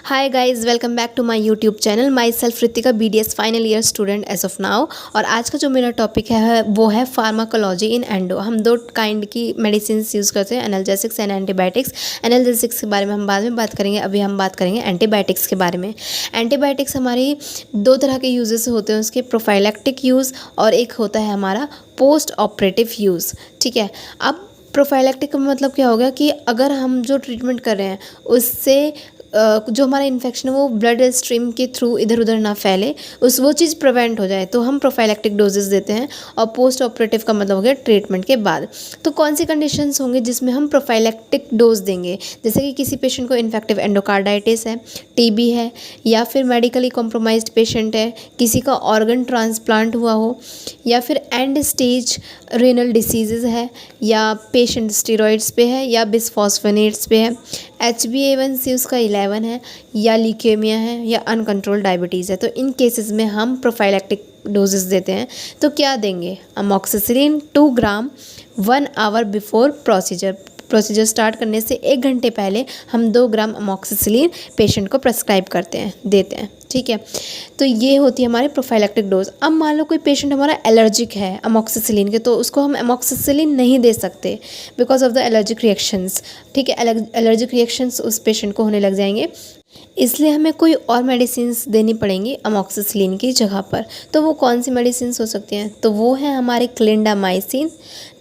Hi guys, welcome back to my YouTube channel. Myself Ritika, BDS final year student as of now. और आज का जो मेरा topic है वो है फार्माकोलॉजी इन एंडो। हम दो काइंड की मेडिसिन यूज़ करते हैं, एनाल्जेसिक्स एंड एंटीबायोटिक्स। एनाल्जेसिक्स के बारे में हम बाद में बात करेंगे, अभी हम बात करेंगे एंटीबायोटिक्स के बारे में। एंटीबायोटिक्स हमारी दो तरह के यूजेस होते हैं उसके, प्रोफाइलैक्टिक यूज़ और एक होता है हमारा पोस्ट ऑपरेटिव यूज़। ठीक है, अब प्रोफाइलैक्टिक का मतलब क्या हो गया कि अगर हम जो ट्रीटमेंट कर रहे हैं उससे जो हमारा इन्फेक्शन है वो ब्लड स्ट्रीम के थ्रू इधर उधर ना फैले, वो चीज़ प्रिवेंट हो जाए, तो हम प्रोफाइलैक्टिक डोजेस देते हैं। और पोस्ट ऑपरेटिव का मतलब हो गया ट्रीटमेंट के बाद। तो कौन सी कंडीशंस होंगे जिसमें हम प्रोफाइलैक्टिक डोज देंगे? जैसे कि किसी पेशेंट को इन्फेक्टिव एंडोकार्डाइटिस है, TB है, या फिर मेडिकली कॉम्प्रोमाइज्ड पेशेंट है, किसी का ऑर्गन ट्रांसप्लांट हुआ हो, या फिर एंड स्टेज रेनल डिसीजेज है, या पेशेंट स्टेरॉइड्स पे है, या बिस्फॉस्फोनेट्स पे है, HbA1c उसका 11 है, या लीकेमिया है, या अनकंट्रोल्ड डायबिटीज़ है। तो इन केसेस में हम प्रोफाइलैक्टिक डोजेस देते हैं। तो क्या देंगे? अमोक्सिसिलिन 2 ग्राम 1 आवर बिफोर प्रोसीजर स्टार्ट करने से 1 घंटे पहले हम 2 ग्राम अमोक्सिसिलिन पेशेंट को प्रेस्क्राइब देते हैं। ठीक है, तो ये होती है हमारी प्रोफाइलैक्टिक डोज। अब मान लो कोई पेशेंट हमारा एलर्जिक है अमोक्सिसिलिन के, तो उसको हम अमोक्सिसिलिन नहीं दे सकते because of the allergic reactions. ठीक है, एलर्जिक रिएक्शंस उस पेशेंट को होने लग जाएंगे, इसलिए हमें कोई और मेडिसिन्स देनी पड़ेंगी अमोक्सिसिलिन की जगह पर। तो वो कौन सी मेडिसिन्स हो सकती हैं? तो वो है हमारे क्लिंडामाइसिन।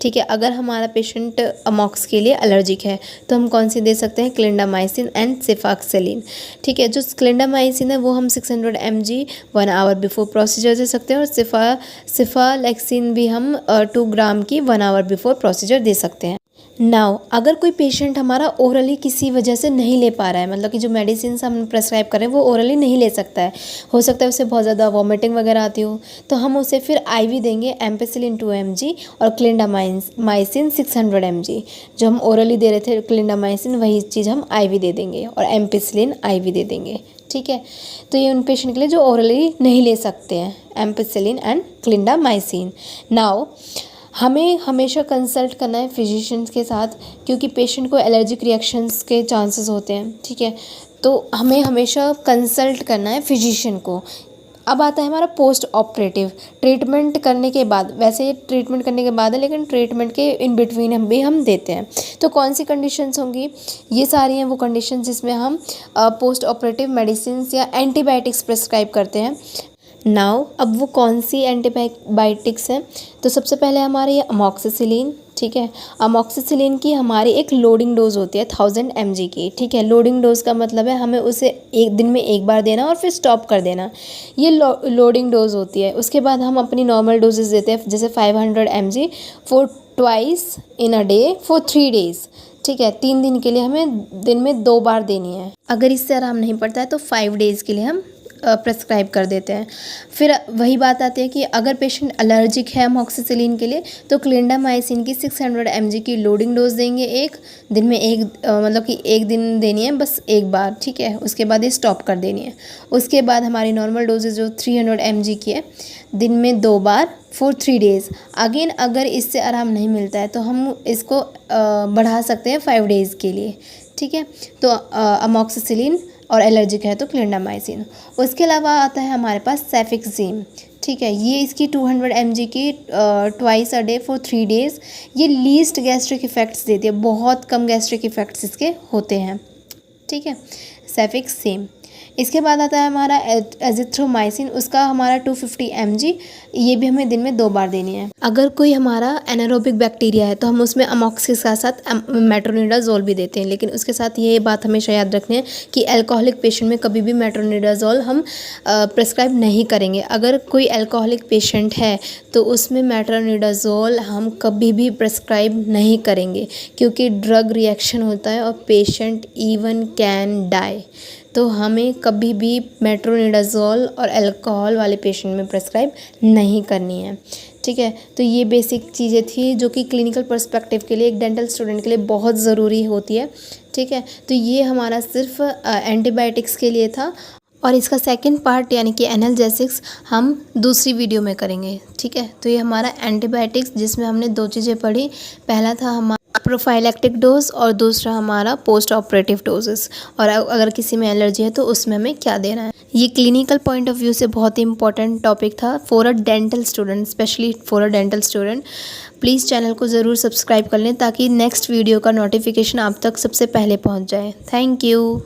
ठीक है, अगर हमारा पेशेंट अमोक्स के लिए एलर्जिक है तो हम कौन सी दे सकते हैं? Clindamycin and cephalexin. ठीक है, जो क्लिंडामाइसिन है वो हम 600 mg 1 आवर बिफोर प्रोसीजर दे सकते हैं, और सिफालेक्सिन भी हम 2 ग्राम की 1 आवर बिफोर प्रोसीजर दे सकते हैं। नाउ अगर कोई पेशेंट हमारा ओरली किसी वजह से नहीं ले पा रहा है, मतलब कि जो मेडिसिन हम प्रेस्क्राइब करें वो ओरली नहीं ले सकता है, हो सकता है उसे बहुत ज़्यादा वॉमिटिंग वगैरह आती हो, तो हम उसे फिर IV देंगे एम्पेसिलिन 2 mg और क्लिंडामाइसिन 600 mg। जो हम ओरली दे रहे थे क्लिंडामाइसिन, वही चीज़ हम IV दे देंगे, और एम्पेसिलिन IV दे देंगे। ठीक है, तो ये उन पेशेंट के लिए जो ओरली नहीं ले सकते हैं, एम्पेसिलिन एंड क्लिंडामाइसिन। नाउ हमें हमेशा कंसल्ट करना है फिजिशियंस के साथ, क्योंकि पेशेंट को एलर्जिक रिएक्शंस के चांसेस होते हैं। ठीक है, तो हमें हमेशा कंसल्ट करना है फिजिशियन को। अब आता है हमारा पोस्ट ऑपरेटिव ट्रीटमेंट करने के बाद। वैसे ये ट्रीटमेंट करने के बाद है, लेकिन ट्रीटमेंट के इन बिटवीन हम देते हैं। तो कौन सी कंडीशंस होंगी? ये सारी हैं वो कंडीशंस जिसमें हम पोस्ट ऑपरेटिव मेडिसिन या एंटीबायोटिक्स प्रेस्क्राइब करते हैं। नाउ अब वो कौन सी एंटीबायोटिक्स हैं? तो सबसे पहले हमारे ये अमोक्सिसिलिन। ठीक है, अमोक्सिसिलिन की हमारी एक लोडिंग डोज होती है 1000 mg की। ठीक है, लोडिंग डोज का मतलब है हमें उसे एक दिन में एक बार देना और फिर स्टॉप कर देना, ये लोडिंग डोज होती है। उसके बाद हम अपनी नॉर्मल डोजेस देते हैं, जैसे 500 mg for twice in a day for 3 days। ठीक है, 3 दिन के लिए हमें दिन में 2 बार देनी है। अगर इससे आराम नहीं पड़ता है तो 5 days के लिए हम प्रेस्क्राइब कर देते हैं। फिर वही बात आती है कि अगर पेशेंट एलर्जिक है अमोक्सिसिलिन के लिए, तो क्लिंडामाइसिन की 600 mg की लोडिंग डोज देंगे, एक दिन में मतलब कि एक दिन देनी है बस एक बार। ठीक है, उसके बाद ये स्टॉप कर देनी है। उसके बाद हमारी नॉर्मल डोजेज जो 300 mg की है, दिन में 2 बार फॉर 3 days। अगेन अगर इससे आराम नहीं मिलता है तो हम इसको बढ़ा सकते हैं 5 days के लिए। ठीक है, तो अमोक्सिसिलिन और एलर्जिक है तो क्लिंडामाइसिन। उसके अलावा आता है हमारे पास सेफिक्सिम। ठीक है, ये इसकी 200 mg की twice a day for 3 days। ये लीस्ट गैस्ट्रिक इफेक्ट्स देती है, बहुत कम गैस्ट्रिक इफेक्ट्स इसके होते हैं। ठीक है, सेफिक्सिम। इसके बाद आता है हमारा एजिथ्रोमाइसिन, उसका हमारा 250 mg, ये भी हमें दिन में 2 बार देनी है। अगर कोई हमारा एनारोबिक बैक्टीरिया है तो हम उसमें अमोक्स के साथ साथ मेट्रोनिडाजोल भी देते हैं, लेकिन उसके साथ ये बात हमेशा याद रखनी है कि अल्कोहलिक पेशेंट में कभी भी मेट्रोनिडाजोल हम प्रेस्क्राइब नहीं करेंगे। अगर कोई अल्कोहलिक पेशेंट है तो उसमें मेट्रोनिडाजोल हम कभी भी प्रेस्क्राइब नहीं करेंगे, क्योंकि ड्रग रिएक्शन होता है और पेशेंट इवन कैन डाई। तो हमें कभी भी मेट्रोनिडाजोल और अल्कोहल वाले पेशेंट में प्रेस्क्राइब नहीं करनी है। ठीक है, तो ये बेसिक चीज़ें थी जो कि क्लिनिकल पर्सपेक्टिव के लिए एक डेंटल स्टूडेंट के लिए बहुत ज़रूरी होती है। ठीक है, तो ये हमारा सिर्फ एंटीबायोटिक्स के लिए था, और इसका सेकंड पार्ट यानी कि एनाल्जेसिक्स हम दूसरी वीडियो में करेंगे। ठीक है, तो ये हमारा एंटीबायोटिक्स जिसमें हमने 2 चीज़ें पढ़ी। पहला था हमारा प्रोफाइलैक्टिक डोज और दूसरा हमारा पोस्ट ऑपरेटिव डोजेस, और अगर किसी में एलर्जी है तो उसमें हमें क्या देना है। ये क्लिनिकल पॉइंट ऑफ व्यू से बहुत ही इंपॉर्टेंट टॉपिक था for a dental student, specially for a dental student. Please channel को ज़रूर सब्सक्राइब कर लें ताकि नेक्स्ट वीडियो का नोटिफिकेशन आप तक सबसे पहले पहुंच जाए। Thank you.